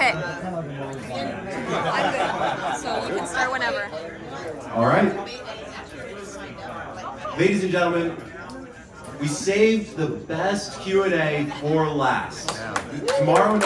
Okay. I'm good. So you can start whenever. All right. Ladies and gentlemen, we saved the best Q&A for last. Tomorrow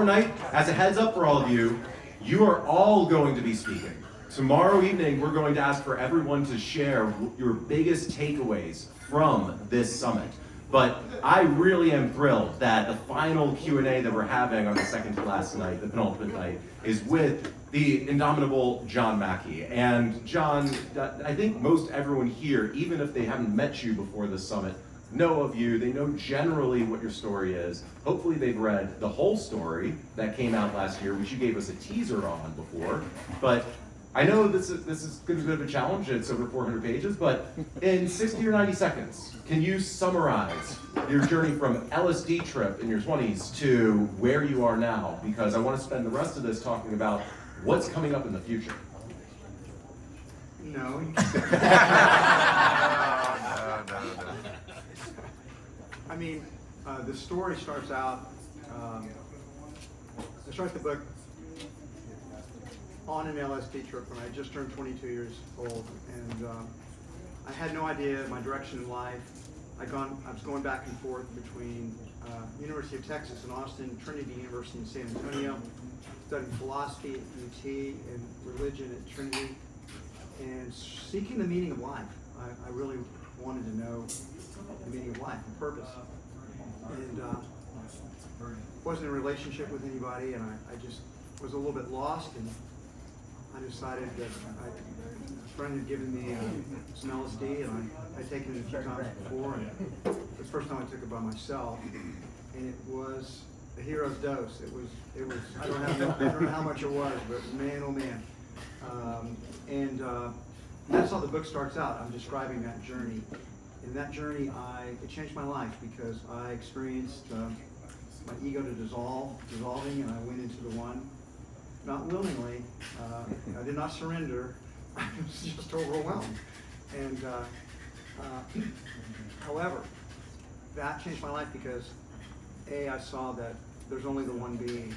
night, as a heads up for all of you, you are all going to be speaking. Tomorrow evening, we're going to ask for everyone to share your biggest takeaways from this summit. But I really am thrilled that the final Q&A that we're having on the second to last night, the penultimate night, is with the indomitable John Mackey. And John, I think most everyone here, even if they haven't met you before this summit, know of you. They know generally what your story is. Hopefully they've read the whole story that came out last year, which you gave us a teaser on before. But I know this is going to be a bit of a challenge. It's over 400 pages, but in 60 or 90 seconds, can you summarize your journey from LSD trip in your 20s to where you are now? Because I want to spend the rest of this talking about what's coming up in the future. No. I mean, the story starts out, I start the book on an LSD trip when I just turned 22 years old, and I had no idea my direction in life. I was going back and forth between University of Texas in Austin, Trinity University in San Antonio, studying philosophy at UT and religion at Trinity, and seeking the meaning of life. I really wanted to know the meaning of life and purpose. And wasn't in a relationship with anybody, and I just was a little bit lost, and I decided that a friend had given me some LSD, and I'd taken it a few times before, and it was the first time I took it by myself, and it was a hero's dose. It was. I don't know how much it was, but man, oh man. And that's how the book starts out. I'm describing that journey. In that journey, it changed my life because I experienced my ego to dissolving, and I went into the one. Not willingly, I did not surrender. I was just overwhelmed. And however, that changed my life because I saw that there's only the one being.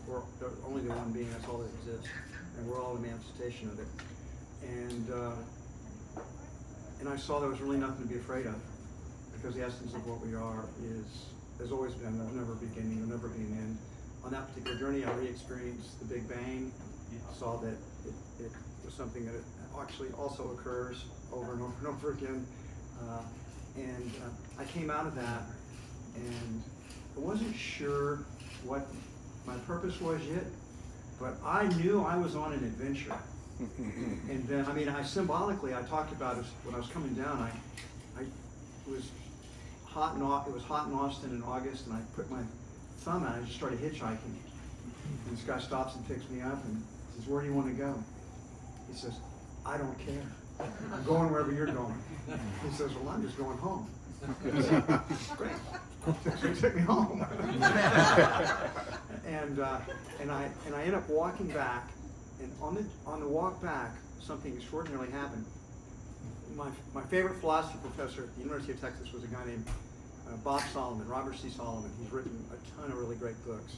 We're only the one being. That's all that exists, and we're all a manifestation of it. And I saw there was really nothing to be afraid of, because the essence of what we are has always been. There's never a beginning, there'll never be an end. On that particular journey, I re-experienced the Big Bang. Saw that it was something that actually also occurs over and over and over again. I came out of that, and I wasn't sure what my purpose was yet, but I knew I was on an adventure. And then, I symbolically, I talked about it when I was coming down. It was hot in Austin in August, and I put my thumb out. I just started hitchhiking. And this guy stops and picks me up and says, "Where do you want to go?" He says, "I don't care. I'm going wherever you're going." He says, "Well, I'm just going home." I said, "Great." So he took me home. And I ended up walking back. And on the walk back, something extraordinarily happened. My favorite philosophy professor at the University of Texas was a guy named Bob Solomon, Robert C. Solomon. He's written a ton of really great books.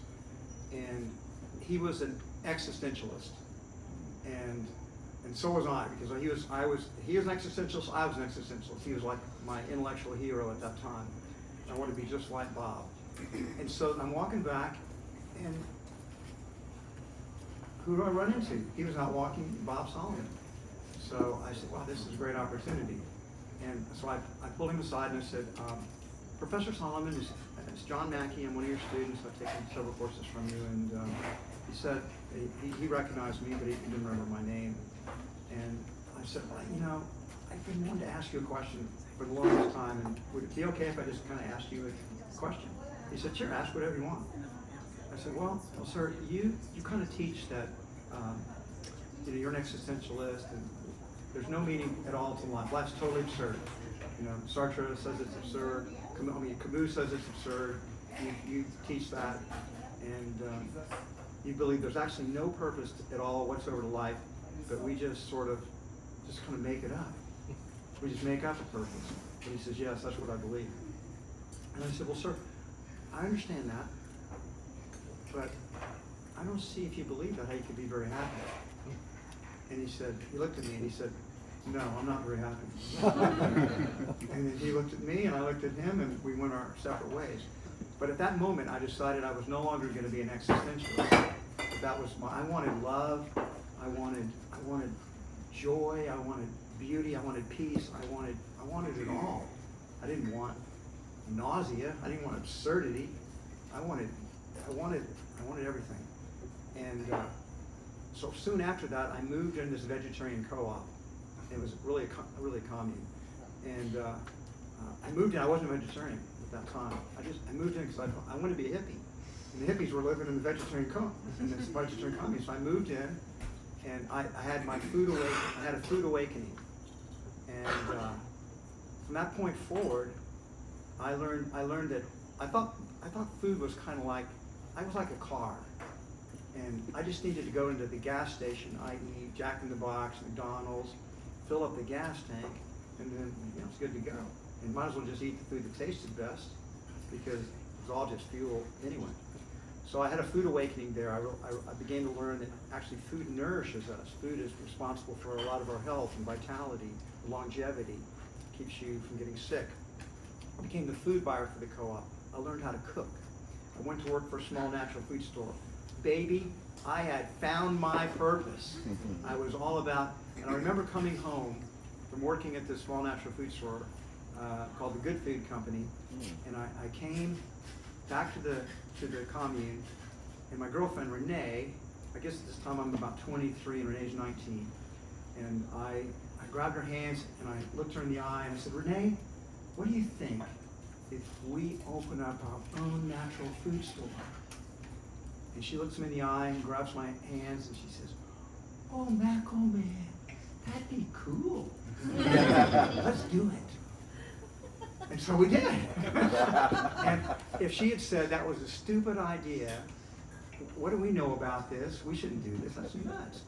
And he was an existentialist. And so was I, because he was an existentialist, I was an existentialist. He was like my intellectual hero at that time. I wanted to be just like Bob. And so I'm walking back, and who do I run into? He was out walking, Bob Solomon. So I said, "Wow, this is a great opportunity." And so I pulled him aside and I said, "Professor Solomon, it's John Mackey. I'm one of your students. I've taken several courses from you." And he said, he recognized me, but he didn't remember my name. And I said, "Well, I've been wanting to ask you a question for the longest time, and would it be okay if I just kind of asked you a question?" He said, "Sure, ask whatever you want." I said, well, sir, you kind of teach that you're an existentialist, and there's no meaning at all to life. Life's totally absurd. Sartre says it's absurd. Camus says it's absurd. You teach that, and you believe there's actually no purpose at all whatsoever to life, but we just kind of make it up. We just make up a purpose. And he says, "Yes, that's what I believe." And I said, well, sir, I understand that, but I don't see if you believe that how you could be very happy. And he looked at me and he said, no, I'm not very happy. And then he looked at me and I looked at him and we went our separate ways. But at that moment, I decided I was no longer going to be an existentialist. That was I wanted love, I wanted joy, I wanted beauty, I wanted peace, I wanted it all. I didn't want nausea, I didn't want absurdity. I wanted everything. And so soon after that, I moved in this vegetarian co-op. It was really a commune. And I moved in, I wasn't a vegetarian at that time. I moved in because I wanted to be a hippie. And the hippies were living in the vegetarian commune. So I moved in and I had a food awakening. And from that point forward, I learned that I thought food was kind of like, I was like a car. And I just needed to go into the gas station, i.e. Jack in the Box, McDonald's, fill up the gas tank, and then it's good to go. And might as well just eat the food that tasted best because it's all just fuel anyway. So I had a food awakening there. I began to learn that actually food nourishes us. Food is responsible for a lot of our health and vitality, longevity, keeps you from getting sick. I became the food buyer for the co-op. I learned how to cook. I went to work for a small natural food store. Baby, I had found my purpose. I was all about, and I remember coming home from working at this small natural food store called the Good Food Company, and I came back to the commune, and my girlfriend Renee, I guess at this time I'm about 23 and Renee's 19, and I grabbed her hands and I looked her in the eye and I said, Renee, what do you think if we open up our own natural food store? And she looks me in the eye and grabs my hands and she says, oh, Mac, oh man, that'd be cool. Let's do it. And so we did. And if she had said that was a stupid idea, what do we know about this? We shouldn't do this. That's nuts.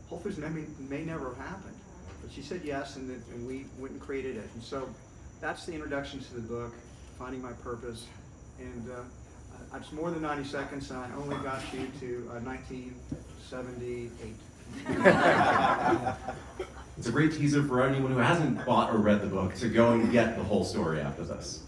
Whole Foods may never have happened. But she said yes, and we went and created it. And so that's the introduction to the book, Finding My Purpose. And it's more than 90 seconds, and I only got you to 1978. It's a great teaser for anyone who hasn't bought or read the book to go and get the whole story after this.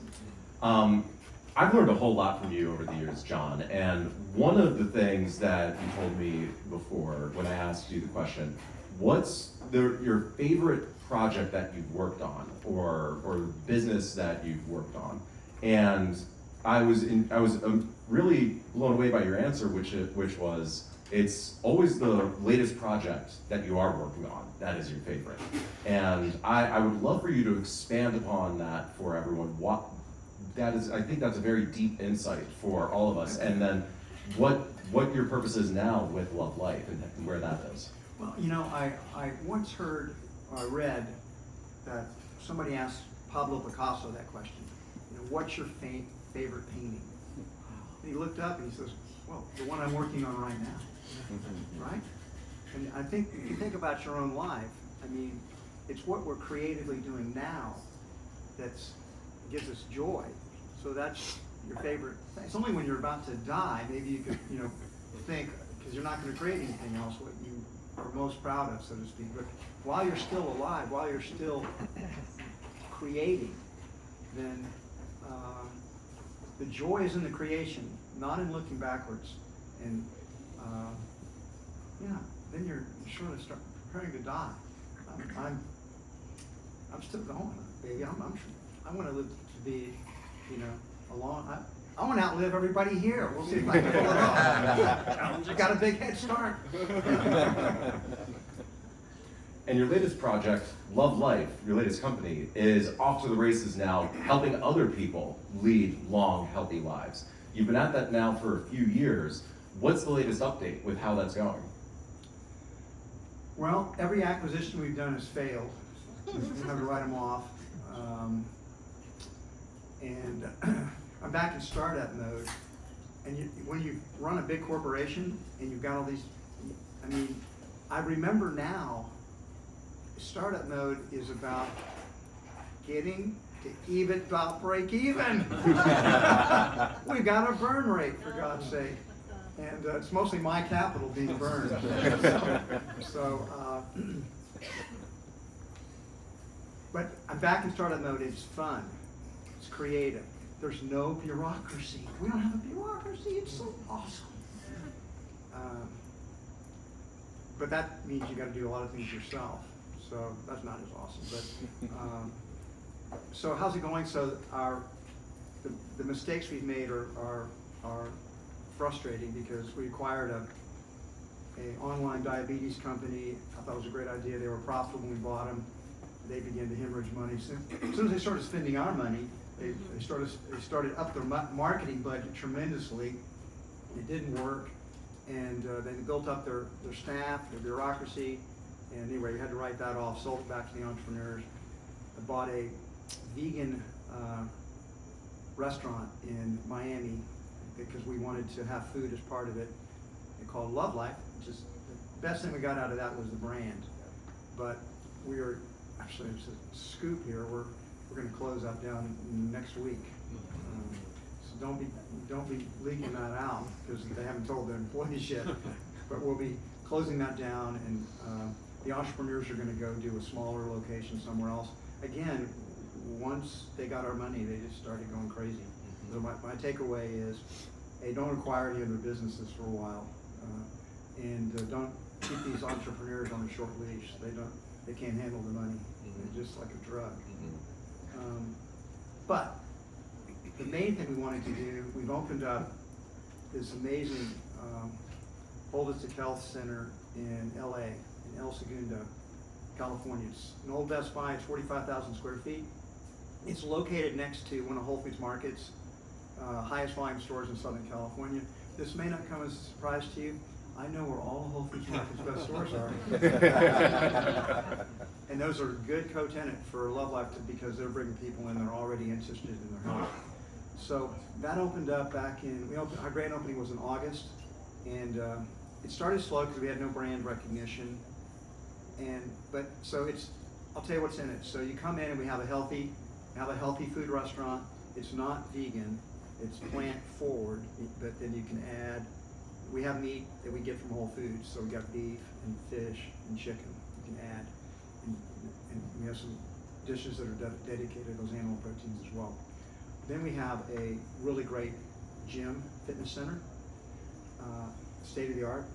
I've learned a whole lot from you over the years, John, and one of the things that you told me before when I asked you the question, what's your favorite project that you've worked on or business that you've worked on? And I was really blown away by your answer, which was, it's always the latest project that you are working on that is your favorite. And I would love for you to expand upon that for everyone. I think that's a very deep insight for all of us. And then what your purpose is now with Love Life and where that is. Well, I once read that somebody asked Pablo Picasso that question. What's your favorite painting? And he looked up and he says, well, the one I'm working on right now. Right? And I think if you think about your own life, it's what we're creatively doing now that gives us joy. So that's your favorite thing. It's only when you're about to die, maybe you could, think, because you're not going to create anything else, what you are most proud of, so to speak. But while you're still alive, while you're still creating, then the joy is in the creation, not in looking backwards. And then you're sort of start preparing to die. I'm still going, baby. I want to live to be, a long. I want to outlive everybody here. We'll see if I can pull it off. I got a big head start. And your latest project, Love Life, your latest company, is off to the races now, helping other people lead long, healthy lives. You've been at that now for a few years. What's the latest update with how that's going? Well, every acquisition we've done has failed. We have to write them off. And I'm back in startup mode. And when you run a big corporation and you've got all these, I remember now, startup mode is about getting to even about break even. We've got a burn rate, for God's sake. And it's mostly my capital being burned. But I'm back in startup mode. It's fun. It's creative. There's no bureaucracy. We don't have a bureaucracy. It's so awesome. But that means you got to do a lot of things yourself. So that's not as awesome. But so how's it going? So the mistakes we've made are frustrating because we acquired a online diabetes company. I thought it was a great idea. They were profitable when we bought them. They began to hemorrhage money. As soon as they started spending our money, they started up their marketing budget tremendously. It didn't work, and they built up their staff, their bureaucracy, and anyway, we had to write that off, sold it back to the entrepreneurs. I bought a vegan restaurant in Miami because we wanted to have food as part of it. They called Love Life, which is the best thing we got out of that was the brand. But we are actually, it's a scoop here. We're going to close that down next week. So don't be leaking that out because they haven't told their employees yet. But we'll be closing that down, and the entrepreneurs are going to go do a smaller location somewhere else. Again, once they got our money, they just started going crazy. So my takeaway is, hey, don't acquire any other businesses for a while, and don't keep these entrepreneurs on a short leash. They can't handle the money. They're just like a drug. But the main thing we wanted to do, we've opened up this amazing holistic health center in LA, in El Segundo, California. It's an old Best Buy. It's 45,000 square feet. It's located next to one of Whole Foods Market's highest volume stores in Southern California. This may not come as a surprise to you. I know where all Whole Foods Market's best stores are. And those are good co-tenant for Love Life because they're bringing people in that are already interested in their health. So that opened up back in, our grand opening was in August, and it started slow because we had no brand recognition. I'll tell you what's in it. So you come in and we have a healthy food restaurant. It's not vegan, it's plant forward, but then you can add, we have meat that we get from Whole Foods, so we got beef and fish and chicken you can add. And we have some dishes that are dedicated to those animal proteins as well. Then we have a really great gym, fitness center, state of the art.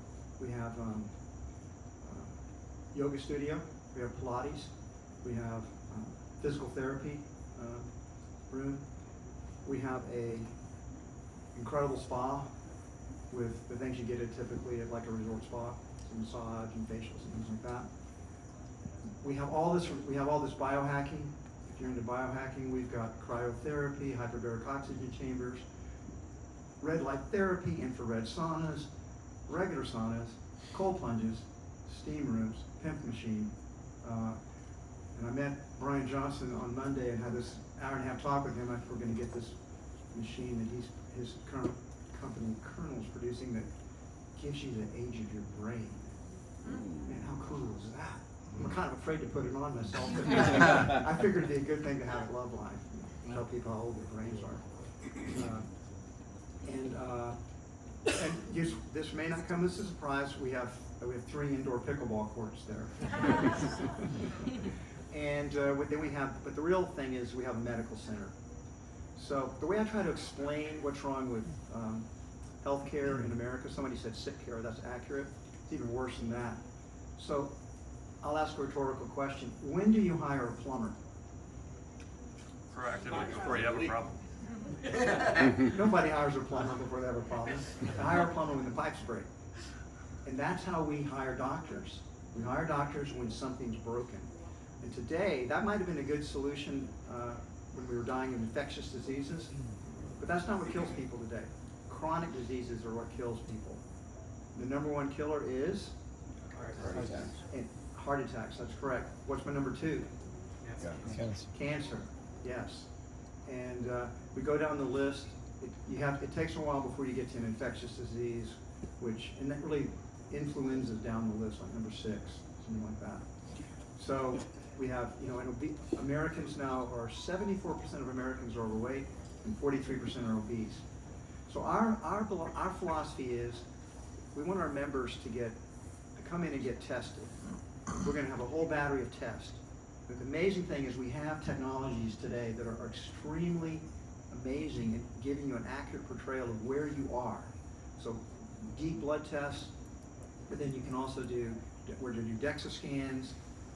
We have yoga studio, we have Pilates, we have physical therapy room. We have a incredible spa with the things you get typically at like a resort spa, some massage and facials and things like that. We have all this biohacking. If you're into biohacking, we've got cryotherapy, hyperbaric oxygen chambers, red light therapy, infrared saunas, regular saunas, cold plunges, steam rooms, pimp machine. And I met Brian Johnson on Monday and had this hour-and-a-half talk with him. We're going to get this machine that his current company, Colonel's producing, that gives you the age of your brain. Man, how cool is that? I'm kind of afraid to put it on myself, but I figured it'd be a good thing to have at Love Life, tell people how old their brains are. And this may not come as a surprise. We have 3 indoor pickleball courts there. And then we have, but the real thing is we have a medical center. So the way I try to explain what's wrong with healthcare in America, somebody said sick care, that's accurate. It's even worse than that. So I'll ask a rhetorical question. When do you hire a plumber? Proactively, before you have a problem. Nobody hires a plumber before they have a problem. They hire a plumber when the pipes break. And that's how we hire doctors. We hire doctors when something's broken. And today, that might have been a good solution when we were dying of infectious diseases, but that's not what kills people today. Chronic diseases are what kills people. The number 1 killer is? Heart attacks, that's correct. What's my number 2? Cancer, yes. And we go down the list. It takes a while before you get to an infectious disease, and that really influenza is down the list, like number 6, something like that. So We have, Americans now are 74% of Americans are overweight and 43% are obese. So our philosophy is we want our members to come in and get tested. We're going to have a whole battery of tests. But the amazing thing is we have technologies today that are extremely amazing at giving you an accurate portrayal of where you are. So deep blood tests, but then you can also we're going to do DEXA scans.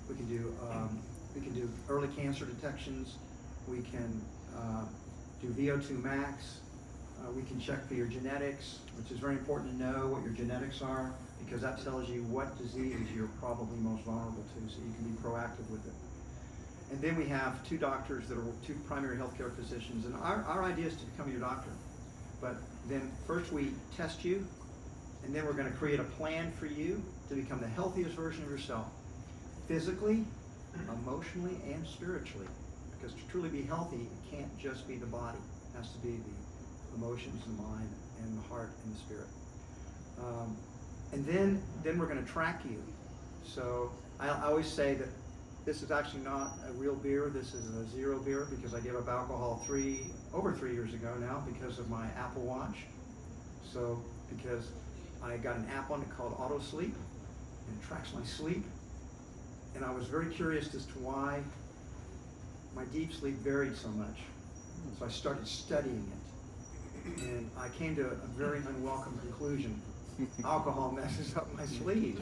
We can do early cancer detections. We can do VO2 max. We can check for your genetics, which is very important to know what your genetics are, because that tells you what disease you're probably most vulnerable to, so you can be proactive with it. And then we have two doctors that are two primary healthcare physicians, and our idea is to become your doctor. But then first we test you, and then we're going to create a plan for you to become the healthiest version of yourself, physically, emotionally, and spiritually. Because to truly be healthy, it can't just be the body. It has to be the emotions, the mind, and the heart, and the spirit. And then we're going to track you. So I always say that this is actually not a real beer. This is a zero beer because I gave up alcohol over 3 years ago now because of my Apple Watch. So because I got an app on it called Auto Sleep, and it tracks my sleep. And I was very curious as to why my deep sleep varied so much. So I started studying it. And I came to a very unwelcome conclusion. Alcohol messes up my sleep.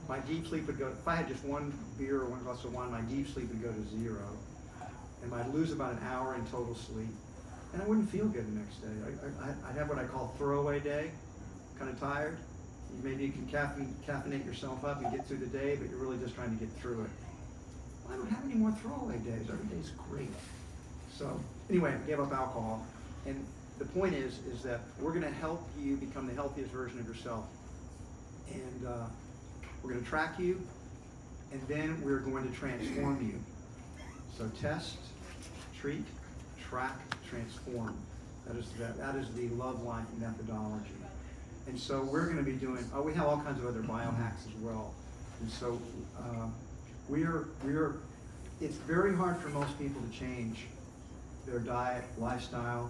My deep sleep would go, if I had just one beer or one glass of wine, my deep sleep would go to 0. And I'd lose about an hour in total sleep. And I wouldn't feel good the next day. I'd have what I call throwaway day, kind of tired. Maybe you can caffeinate yourself up and get through the day, but you're really just trying to get through it. I don't have any more throwaway days. Every day's great. So anyway, I gave up alcohol. And the point is that we're going to help you become the healthiest version of yourself. And we're going to track you, and then we're going to transform you. So test, treat, track, transform. That is the Love Life methodology. And so we're going to be doing, we have all kinds of other biohacks as well. And so it's very hard for most people to change their diet, lifestyle.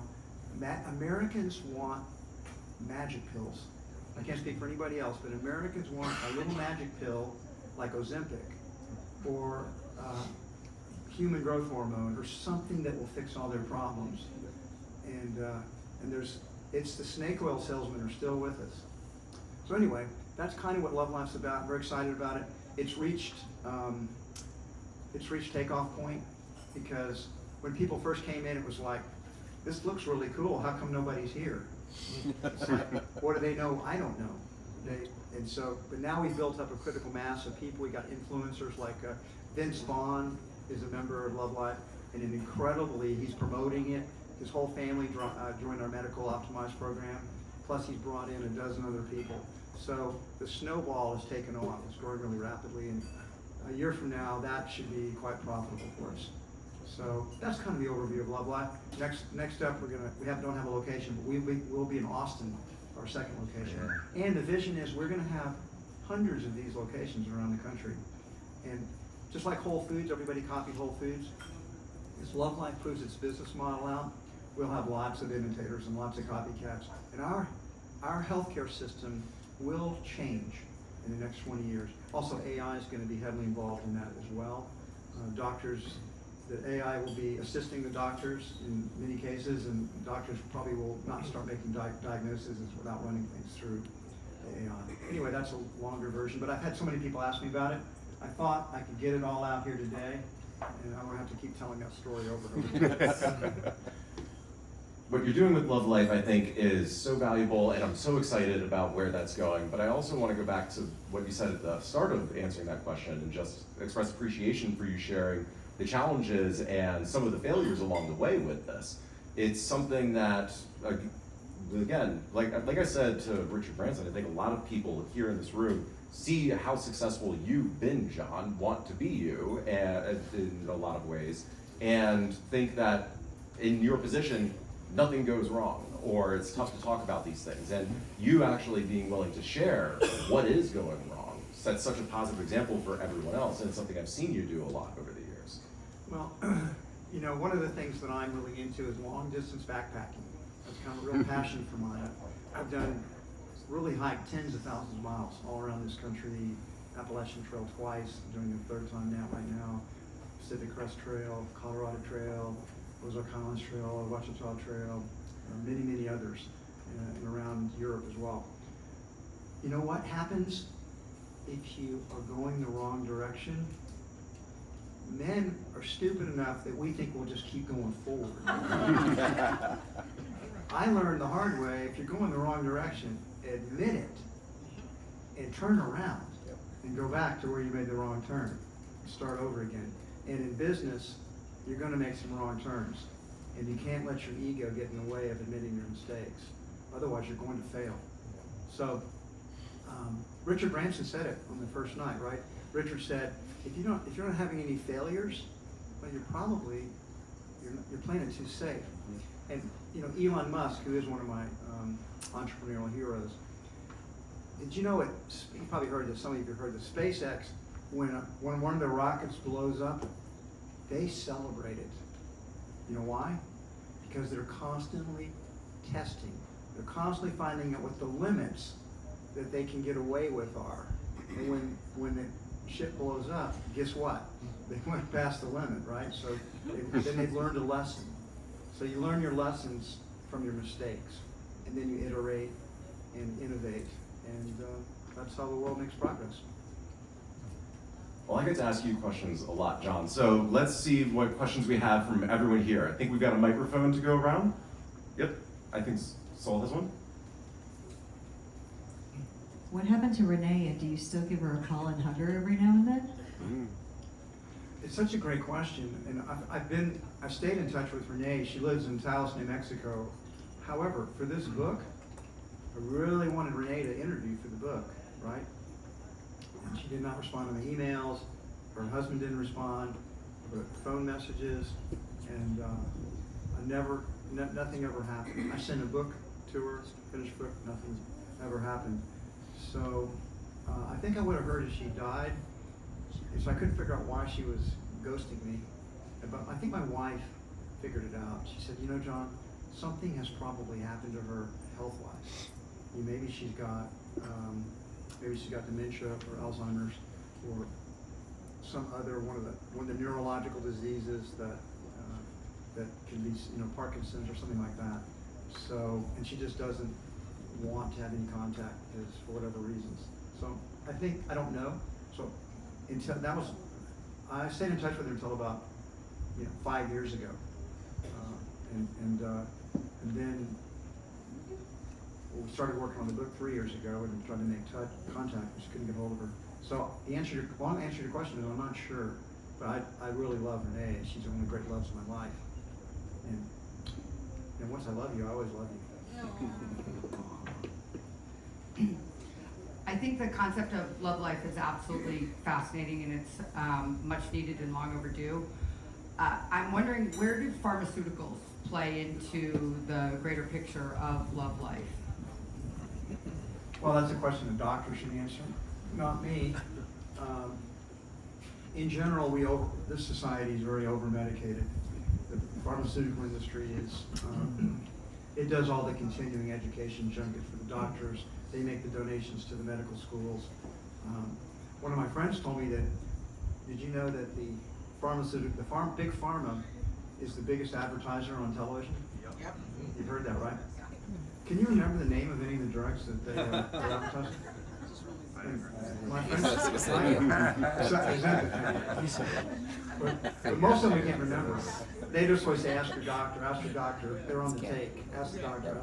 Americans want magic pills. I can't speak for anybody else, but Americans want a little magic pill like Ozempic or human growth hormone or something that will fix all their problems. And it's the snake oil salesmen are still with us. So anyway, that's kind of what Love Life's about. I'm very excited about it. It's reached takeoff point because when people first came in, it was like, this looks really cool. How come nobody's here? It's like, what do they know? I don't know. But now we've built up a critical mass of people. We got influencers like Vince Vaughn is a member of Love Life, and he's promoting it. His whole family joined our medical optimized program. Plus, he's brought in a dozen other people. So the snowball has taken off. It's growing really rapidly, and a year from now, that should be quite profitable for us. So that's kind of the overview of Love Life. Next up, we don't have a location, but we'll be in Austin, our second location. Yeah. And the vision is we're going to have hundreds of these locations around the country. And just like Whole Foods, everybody copied Whole Foods. As Love Life proves its business model out, we'll have lots of imitators and lots of copycats. And our healthcare system will change in the next 20 years. Also, AI is going to be heavily involved in that as well. The AI will be assisting the doctors in many cases, and doctors probably will not start making diagnoses without running things through AI. Anyway, that's a longer version, but I've had so many people ask me about it. I thought I could get it all out here today, and I don't have to keep telling that story over and over. What you're doing with Love Life, I think, is so valuable, and I'm so excited about where that's going. But I also want to go back to what you said at the start of answering that question and just express appreciation for you sharing the challenges and some of the failures along the way with this. It's something that, again, like I said to Richard Branson, I think a lot of people here in this room see how successful you've been, John, want to be you in a lot of ways, and think that in your position, nothing goes wrong, or it's tough to talk about these things. And you actually being willing to share what is going wrong set such a positive example for everyone else, and it's something I've seen you do a lot over the years. Well, you know, one of the things that I'm really into is long distance backpacking. That's kind of a real passion for mine. I've done really hiked tens of thousands of miles all around this country. Appalachian Trail twice, doing the third time now right now. Pacific Crest Trail, Colorado Trail, Ozark Highlands Trail, Ouachita Trail, many, many others, and around Europe as well. You know what happens if you are going the wrong direction? Men are stupid enough that we think we'll just keep going forward. I learned the hard way, if you're going the wrong direction, admit it and turn around and go back to where you made the wrong turn. Start over again. And in business, you're going to make some wrong turns. And you can't let your ego get in the way of admitting your mistakes. Otherwise, you're going to fail. So, Richard Branson said it on the first night, right? Richard said, if you're not having any failures, well, you're playing it too safe. And you know, Elon Musk, who is one of my entrepreneurial heroes, did you know it? You probably heard this. Some of you have heard this. SpaceX, when one of the rockets blows up, they celebrate it. You know why? Because they're constantly testing. They're constantly finding out what the limits that they can get away with are. And when the ship blows up, guess what? They went past the limit, right? So then they've learned a lesson. So you learn your lessons from your mistakes, and then you iterate and innovate, and that's how the world makes progress. Well, I get to ask you questions a lot, John. So let's see what questions we have from everyone here. I think we've got a microphone to go around. Yep, I think Saul has one. What happened to Renee, and do you still give her a call and hug her every now and then? It's such a great question, and I've stayed in touch with Renee. She lives in Taos, New Mexico. However, for this book, I really wanted Renee to interview for the book, right? And she did not respond to my emails. Her husband didn't respond. But phone messages, and nothing ever happened. I sent a book to her, finished book, nothing ever happened. So I think I would have heard if she died. So I couldn't figure out why she was ghosting me. But I think my wife figured it out. She said, you know, John, something has probably happened to her health-wise. Maybe she's got dementia or Alzheimer's or some other one of the neurological diseases that can be, you know, Parkinson's or something like that. So, and she just doesn't want to have any contact for whatever reasons. So I don't know. So I stayed in touch with her until about 5 years ago, and then we started working on the book 3 years ago and tried to make contact. We just couldn't get hold of her. So the long answer to your question is I'm not sure, but I really love Renee. She's one of the great loves of my life. And once I love you, I always love you. I think the concept of love life is absolutely fascinating, and it's much needed and long overdue. I'm wondering, where do pharmaceuticals play into the greater picture of love life? Well, that's a question the doctor should answer, not me. In general, this society is very over-medicated. The pharmaceutical industry is, it does all the continuing education junkets for the doctors. They make the donations to the medical schools. One of my friends told me that, did you know that big pharma is the biggest advertiser on television? Yep. You've heard that, right? Can you remember the name of any of the drugs that they advertise? My but most of them we can't remember. They just always say, ask your doctor, they're on the take, ask the doctor,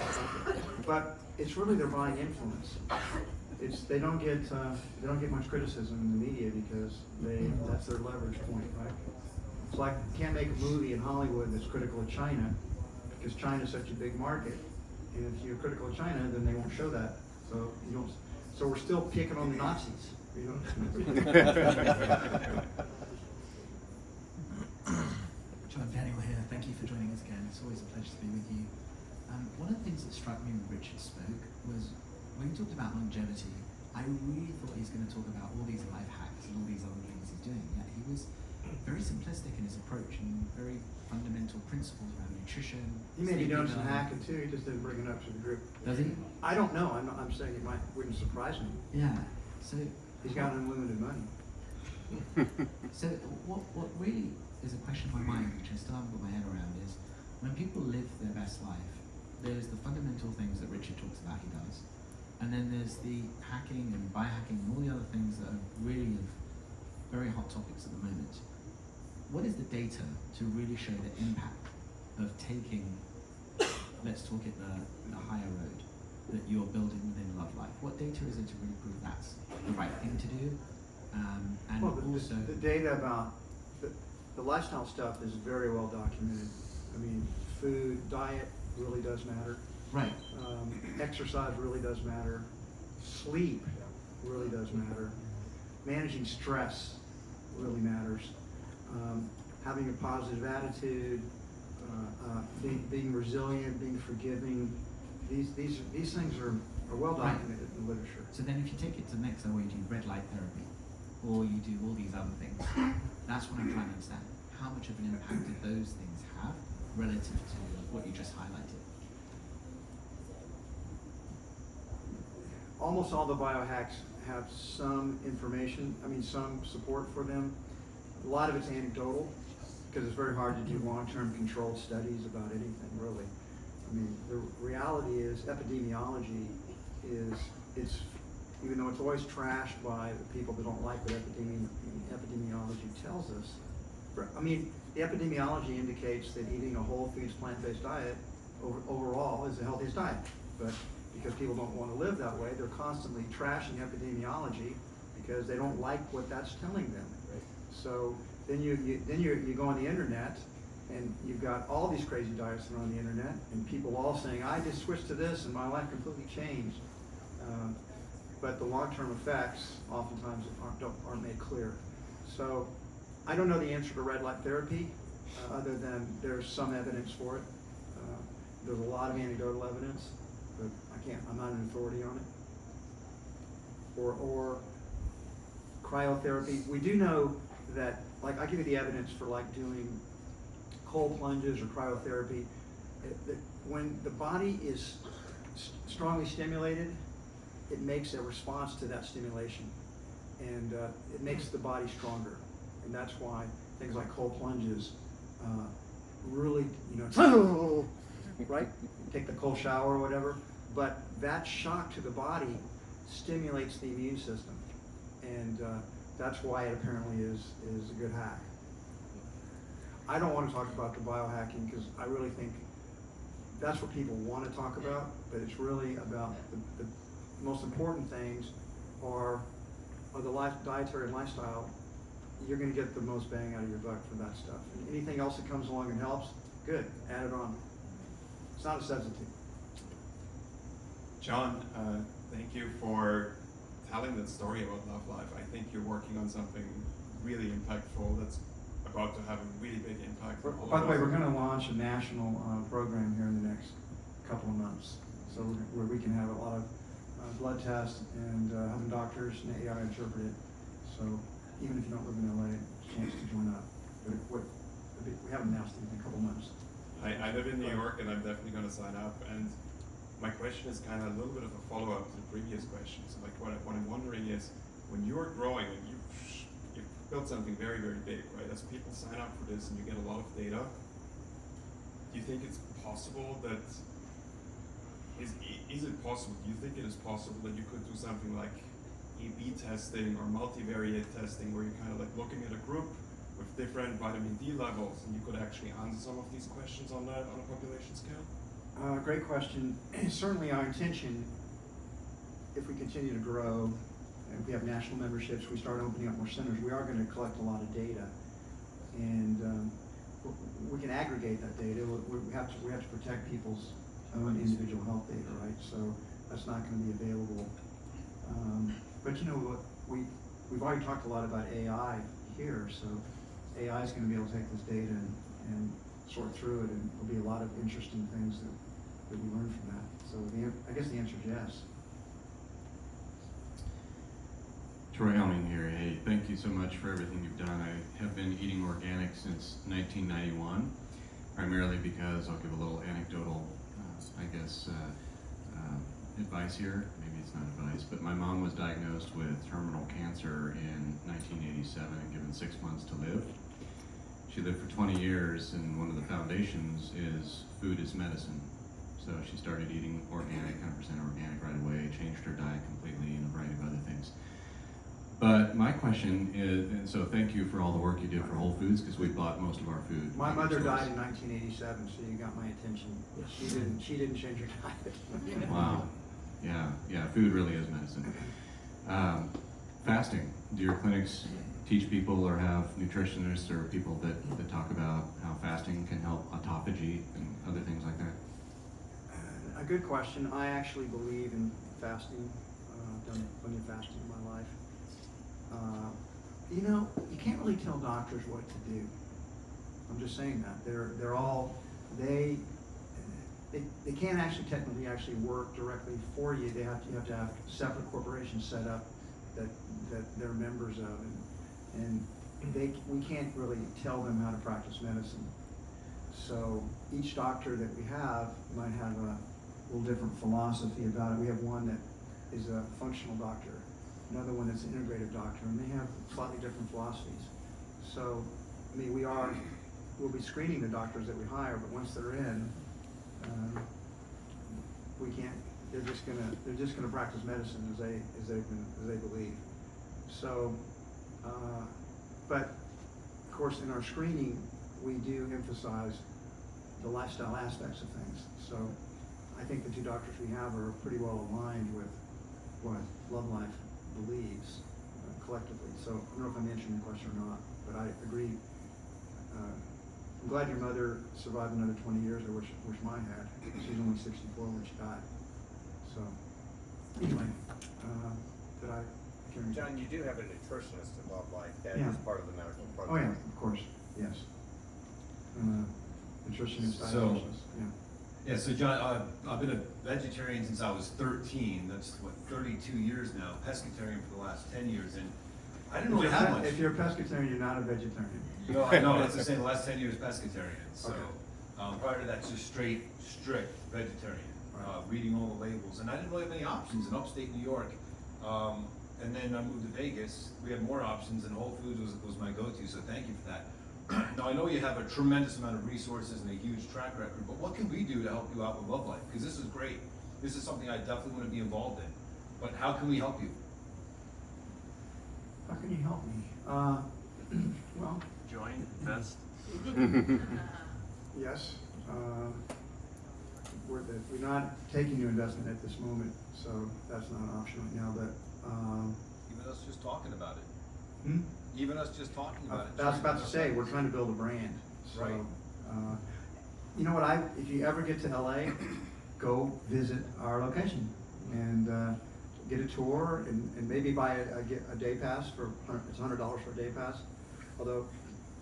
But it's really their buying influence. They don't get much criticism in the media because that's their leverage point, right? It's like you can't make a movie in Hollywood that's critical of China because China's such a big market. And if you're critical of China, then they won't show that. So you don't. So we're still picking on the Nazis. John, Daniel here. Thank you for joining us again. It's always a pleasure to be with you. One of the things that struck me when Richard spoke was when he talked about longevity I really thought he was going to talk about all these life hacks and all these other things he's doing. Yet he was very simplistic in his approach and very fundamental principles around nutrition. He may be sleep doing some development. hacking too, he just didn't bring it up to the group. Does he? I don't know, I'm saying it wouldn't surprise me. Yeah. So He's got unlimited money. So what really is a question in my mind, which I still haven't got my head around, is when people live their best life, there's the fundamental things that Richard talks about he does, and then there's the hacking and biohacking and all the other things that are really very hot topics at the moment. What is the data to really show the impact of taking, let's talk it the higher road, that you're building within Love Life? What data is it to really prove that's the right thing to do? And Well, also, the data about the lifestyle stuff is very well documented. I mean, food, diet really does matter. right, Exercise really does matter. Sleep really does matter. Managing stress really matters. Having a positive attitude, being resilient, being forgiving. These things are well documented in the literature. so then if you take it to the next level, you do red light therapy, or you do all these other things, that's what I'm trying to understand. How much of an impact did those things have relative to what you just highlighted? Almost all the biohacks have some information, some support for them. A lot of it's anecdotal, because it's very hard to do long-term controlled studies about anything, really. The reality is epidemiology it's even though it's always trashed by the people that don't like what epidemiology tells us. The epidemiology indicates that eating a whole foods, plant-based diet overall is the healthiest diet. But because people don't want to live that way, they're constantly trashing epidemiology because they don't like what that's telling them. Right. So then you go on the internet and you've got all these crazy diets that are on the internet and people all saying, I just switched to this and my life completely changed. But the long-term effects oftentimes aren't made clear. So I don't know the answer to red light therapy, other than there's some evidence for it. There's a lot of anecdotal evidence, but I'm not an authority on it. Or cryotherapy. We do know that, I give you the evidence for doing cold plunges or cryotherapy. When the body is strongly stimulated, it makes a response to that stimulation, and it makes the body stronger. And that's why things like cold plunges really, right? Take the cold shower or whatever, but that shock to the body stimulates the immune system, and that's why it apparently is a good hack. I don't want to talk about the biohacking because I really think that's what people want to talk about, but it's really about the most important things are the dietary and lifestyle. You're going to get the most bang out of your buck for that stuff. And anything else that comes along and helps, good, add it on. It's not a substitute. John, thank you for telling that story about Love Life. I think you're working on something really impactful that's about to have a really big impact on all By the way, of us. we're going to launch a national program here in the next couple of months, so where we can have a lot of blood tests and having doctors and AI interpret it. So even if you don't live in LA, a chance to join up. But we haven't announced it in a couple of months. I live in New York and I'm definitely going to sign up. And my question is kind of a little bit of a follow-up to the previous question. So what I'm wondering is, when you're growing and you've built something very, very big, right? As people sign up for this and you get a lot of data, do you think it's possible that is it possible? Do you think it is possible that you could do something like A/B testing or multivariate testing, where you're kind of looking at a group with different vitamin D levels, and you could actually answer some of these questions on a population scale? Great question. Certainly our intention, if we continue to grow, and if we have national memberships, we start opening up more centers, we are going to collect a lot of data. And we can aggregate that data. We have to protect people's own individual health data, right? So that's not going to be available. But you know what, we've already talked a lot about AI here, so AI is going to be able to take this data and sort through it, and there'll be a lot of interesting things that we learn from that. So I guess the answer is yes. Troy Helming here. Hey, thank you so much for everything you've done. I have been eating organic since 1991, primarily because I'll give a little anecdotal, advice here. Maybe it's not advice, but my mom was diagnosed with terminal cancer in 1987 and given 6 months to live. She lived for 20 years, and one of the foundations is food is medicine. So she started eating organic, 100% organic right away, changed her diet completely, and a variety of other things. But my question is, and so thank you for all the work you did for Whole Foods, because we bought most of our food. My at your mother stores. died in 1987, so you got my attention. She didn't change her diet. Wow. Yeah, food really is medicine. Fasting. Do your clinics teach people or have nutritionists or people that talk about how fasting can help autophagy and other things like that? A good question. I actually believe in fasting. I've done plenty of fasting in my life. You can't really tell doctors what to do. I'm just saying that. They can't actually technically work directly for you. You have to have separate corporations set up that they're members of, and we can't really tell them how to practice medicine. So each doctor that we have might have a little different philosophy about it. We have one that is a functional doctor, another one that's an integrative doctor, and they have slightly different philosophies. So, I mean, we'll be screening the doctors that we hire, but once they're in, we can't. They're just gonna practice medicine as they believe. So, but of course, in our screening, we do emphasize the lifestyle aspects of things. So, I think the two doctors we have are pretty well aligned with what Love Life believes collectively. So, I don't know if I'm answering your question or not, but I agree. I'm glad your mother survived another 20 years. I wish mine had. She was only 64 when she died. So, anyway, did I carry? John, you do have a nutritionist in Love Life. That Yeah. is part of the medical Oh program. yeah, of course, yes. Nutritionist, So- dietitians, yeah. Yeah, so John, I've been a vegetarian since I was 13. That's 32 years now. Pescatarian for the last 10 years, and I didn't really have much. If you're a pescatarian, you're not a vegetarian. No, I know. That's the same. The last 10 years pescatarian. So Okay. prior to that, just strict vegetarian. Reading all the labels, and I didn't really have any options in upstate New York. And then I moved to Vegas. We had more options, and Whole Foods was my go-to. So thank you for that. Now I know you have a tremendous amount of resources and a huge track record, but what can we do to help you out with Love Life? Because this is great. This is something I definitely want to be involved in. But how can we help you? How can you help me? Well, Join, invest. yes. We're not taking new investment at this moment, so that's not an option right now, but, Even us just talking about it. hmm? Even us just talking about it. I was about to say, we're trying to build a brand, so. Right. You know what, if you ever get to LA, go visit our location and get a tour and maybe buy a day pass it's $100 for a day pass. Although,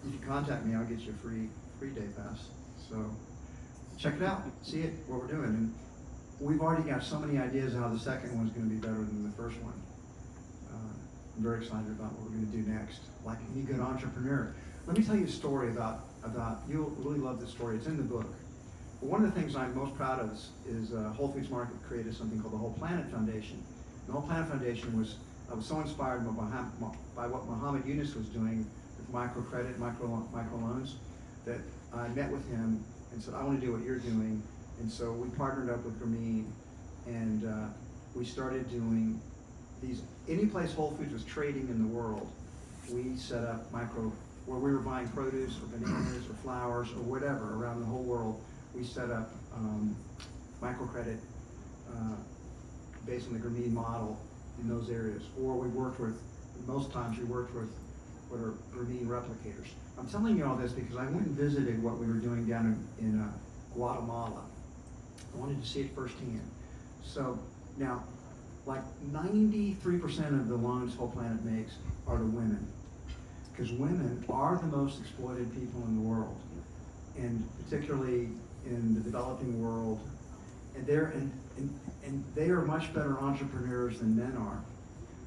if you contact me, I'll get you a free day pass. So, check it out, see it, what we're doing. And we've already got so many ideas how the second one's gonna be better than the first one. I'm very excited about what we're gonna do next, like any good entrepreneur. Let me tell you a story about you'll really love this story, it's in the book. But one of the things I'm most proud of is Whole Foods Market created something called the Whole Planet Foundation. The Whole Planet Foundation I was so inspired by what Muhammad Yunus was doing with microcredit, microloans, that I met with him and said, I want to do what you're doing. And so we partnered up with Grameen, and we started doing these, any place Whole Foods was trading in the world, we set up where we were buying produce or bananas or flowers or whatever around the whole world. We set up microcredit based on the Grameen model in those areas. Or most times we worked with what are Grameen replicators. I'm telling you all this because I went and visited what we were doing down in Guatemala. I wanted to see it firsthand. So now, like 93% of the loans Whole Planet makes are to women. Because women are the most exploited people in the world. And particularly in the developing world. And they are much better entrepreneurs than men are.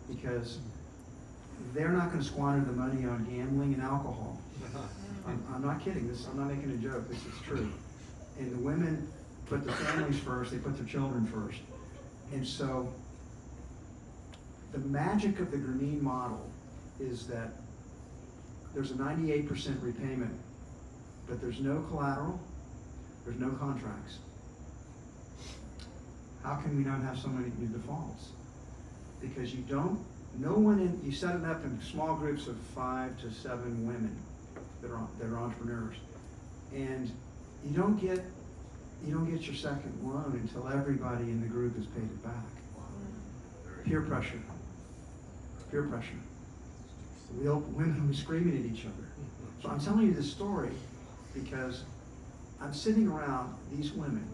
Because they're not gonna squander the money on gambling and alcohol. I'm not kidding, I'm not making a joke, this is true. And the women put the families first, they put their children first. And so, the magic of the Grameen model is that there's a 98% repayment, but there's no collateral, there's no contracts. How can we not have so many new defaults? Because you set it up in small groups of 5 to 7 women that are entrepreneurs. And you don't get your second loan until everybody in the group has paid it back. Peer pressure. Peer pressure. Women will be screaming at each other. So I'm telling you this story because I'm sitting around these women,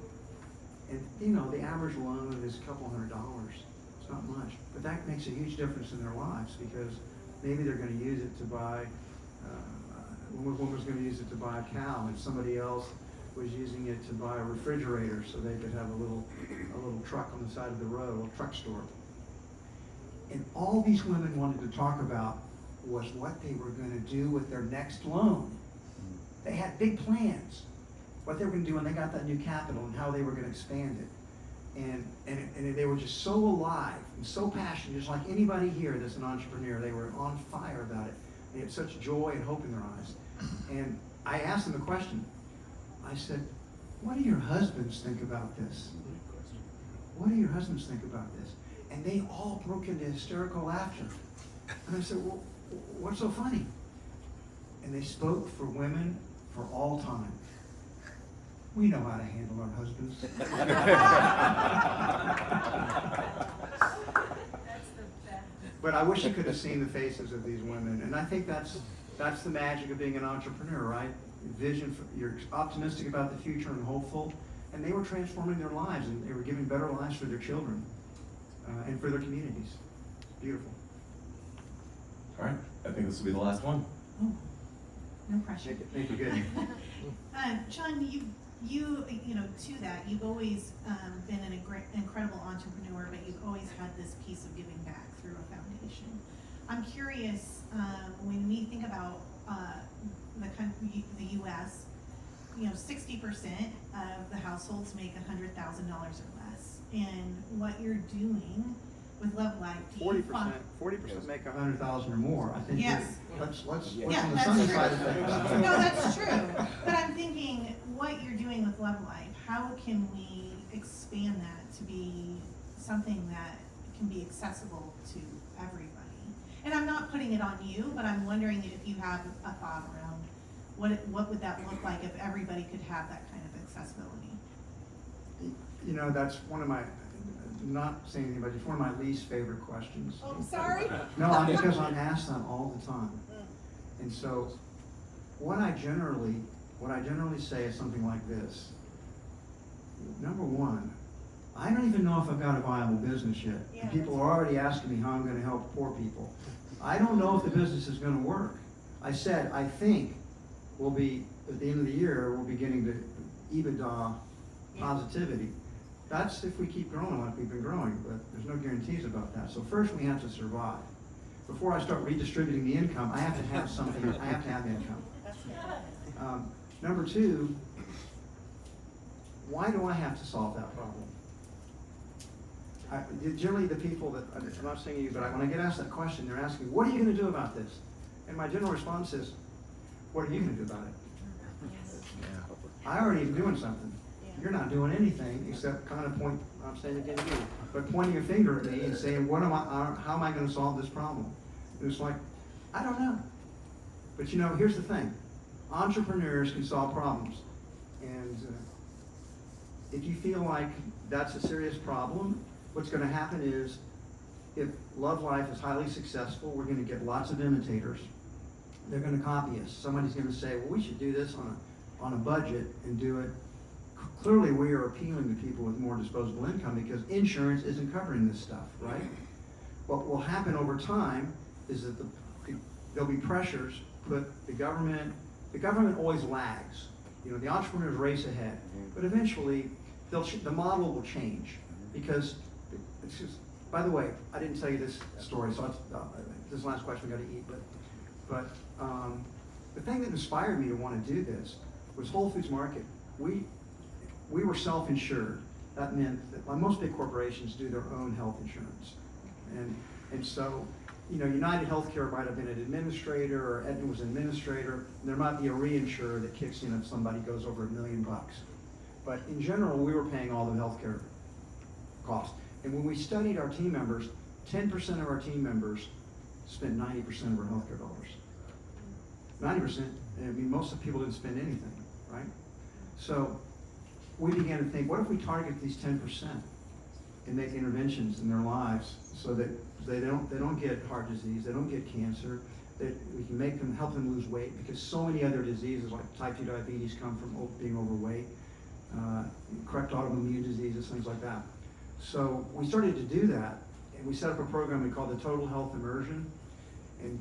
and the average loan is a couple $100. It's not much, but that makes a huge difference in their lives because maybe they're going to use it to buy. One woman was going to use it to buy a cow, and somebody else was using it to buy a refrigerator so they could have a little truck on the side of the road, a little truck store. And all these women wanted to talk about was what they were going to do with their next loan. They had big plans, what they were going to do when they got that new capital and how they were going to expand it. And they were just so alive and so passionate, just like anybody here that's an entrepreneur. They were on fire about it. They had such joy and hope in their eyes. And I asked them a question. I said, what do your husbands think about this? What do your husbands think about this? And they all broke into hysterical laughter. And I said, well, what's so funny? And they spoke for women for all time. We know how to handle our husbands. But I wish you could have seen the faces of these women. And I think that's the magic of being an entrepreneur, right? Vision, you're optimistic about the future and hopeful. And they were transforming their lives, and they were giving better lives for their children and for their communities. Beautiful. All right, I think this will be the last one. Oh, no pressure. Make it good. John, you know, to that, you've always been an incredible entrepreneur, but you've always had this piece of giving back through a foundation. I'm curious, when we think about the country, the U.S., 60% of the households make $100,000 or less, and what you're doing with Love Life. 40% make 100,000 or more. I think. Yes. Let's Yeah, on the that's sunny true. side of things. No, that's true. But I'm thinking, what you're doing with Love Life, how can we expand that to be something that can be accessible to everybody? And I'm not putting it on you, but I'm wondering if you have a thought around what would that look like if everybody could have that kind of accessibility? That's one of my, not saying anything, but it's one of my least favorite questions. Oh, I'm sorry. No, because I'm asked that all the time. And so, what I generally say is something like this. Number one, I don't even know if I've got a viable business yet. Yeah, People are already asking me how I'm going to help poor people. I don't know if the business is going to work. I said, I think we'll be, at the end of the year, we'll be getting to EBITDA positivity. That's if we keep growing like we've been growing, but there's no guarantees about that. So first we have to survive. Before I start redistributing the income, I have to have something, I have to have income. Number two, why do I have to solve that problem? Generally the people that, I'm not saying you, but when I get asked that question, they're asking, what are you going to do about this? And my general response is, what are you going to do about it? I already am doing something. You're not doing anything except kind of point, I'm saying again to you, but pointing a finger at me and saying, how am I going to solve this problem? And it's like, I don't know. But here's the thing. Entrepreneurs can solve problems. And if you feel like that's a serious problem, what's going to happen is, if Love Life is highly successful, we're going to get lots of imitators. They're going to copy us. Somebody's going to say, well, we should do this on a budget and do it. Clearly, we are appealing to people with more disposable income because insurance isn't covering this stuff, right? What will happen over time is that there'll be pressures put the government always lags. The entrepreneurs race ahead, but eventually the model will change because it's just by the way, I didn't tell you this story, so this is the last question, we gotta eat, but the thing that inspired me to want to do this was Whole Foods Market. We were self-insured. That meant that most big corporations do their own health insurance. And so, you know, United Healthcare might have been an administrator, or Aetna was an administrator, and there might be a reinsurer that kicks in if somebody goes over $1 million. But in general, we were paying all the healthcare costs. And when we studied our team members, 10% of our team members spent 90% of our healthcare dollars. 90%, I mean, most of the people didn't spend anything, right? So we began to think, what if we target these 10% and make interventions in their lives so that they don't get heart disease, they don't get cancer, that we can help them lose weight, because so many other diseases like type 2 diabetes come from being overweight, correct autoimmune diseases, things like that. So we started to do that, and we set up a program we called the Total Health Immersion, and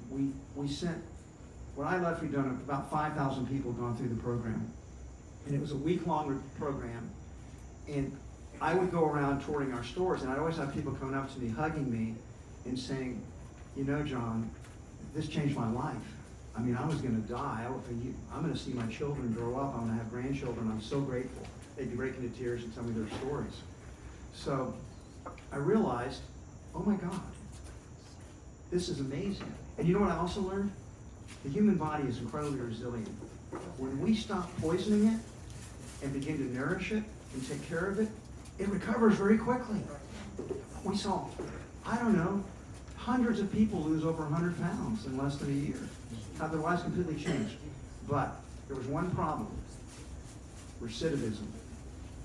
we sent, when I left, we'd done about 5,000 people gone through the program. And it was a week-long program. And I would go around touring our stores, and I'd always have people coming up to me, hugging me, and saying, you know, John, this changed my life. I mean, I was gonna die. I'm gonna see my children grow up. I'm gonna have grandchildren. I'm so grateful. They'd be breaking into tears and tell me their stories. So I realized, oh my God, this is amazing. And you know what I also learned? The human body is incredibly resilient. When we stop poisoning it and begin to nourish it and take care of it, it recovers very quickly. We saw, I don't know, hundreds of people lose over 100 pounds in less than a year. Have their lives completely changed. But there was one problem: recidivism.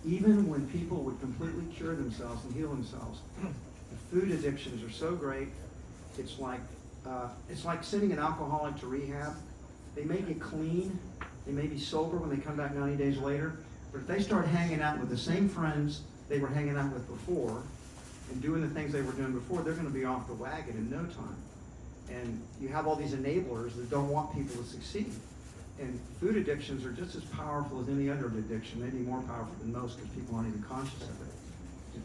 Even when people would completely cure themselves and heal themselves, the food addictions are so great. It's like sending an alcoholic to rehab. They may get clean, they may be sober when they come back 90 days later, but if they start hanging out with the same friends they were hanging out with before and doing the things they were doing before, they're going to be off the wagon in no time. And you have all these enablers that don't want people to succeed. And food addictions are just as powerful as any other addiction, maybe more powerful than most, because people aren't even conscious of it.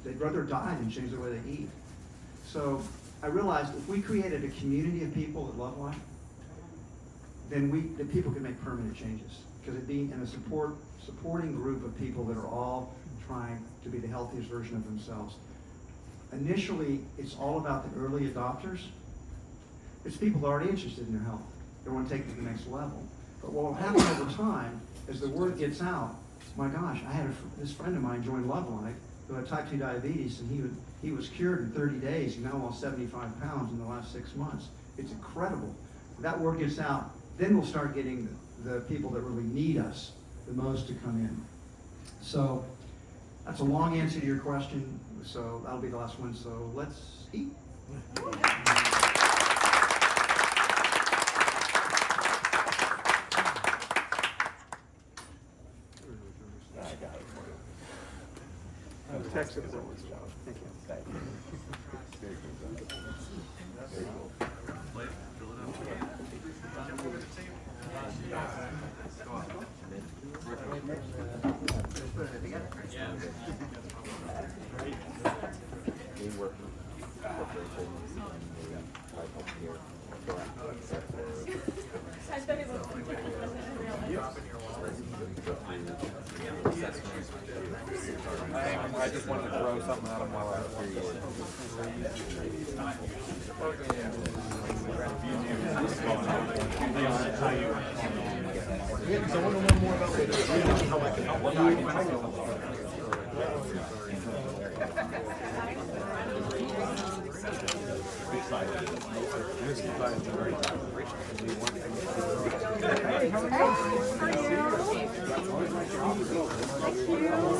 They'd rather die than change the way they eat. So I realized if we created a community of people that love life, then the people can make permanent changes, because it'd be in a supporting group of people that are all trying to be the healthiest version of themselves. Initially, it's all about the early adopters. It's people that are already interested in their health. They want to take it to the next level. But what will happen over time, as the word gets out, my gosh, I had this friend of mine join Love Life who had type 2 diabetes, and he was cured in 30 days. He now lost 75 pounds in the last 6 months. It's incredible. If that word gets out, then we'll start getting the people that really need us the most to come in. So that's a long answer to your question. So that'll be the last one. So let's eat. Text it. Thank you. I just wanted to throw something out of my life. Because I want to know more about how I can help Hey, how are you?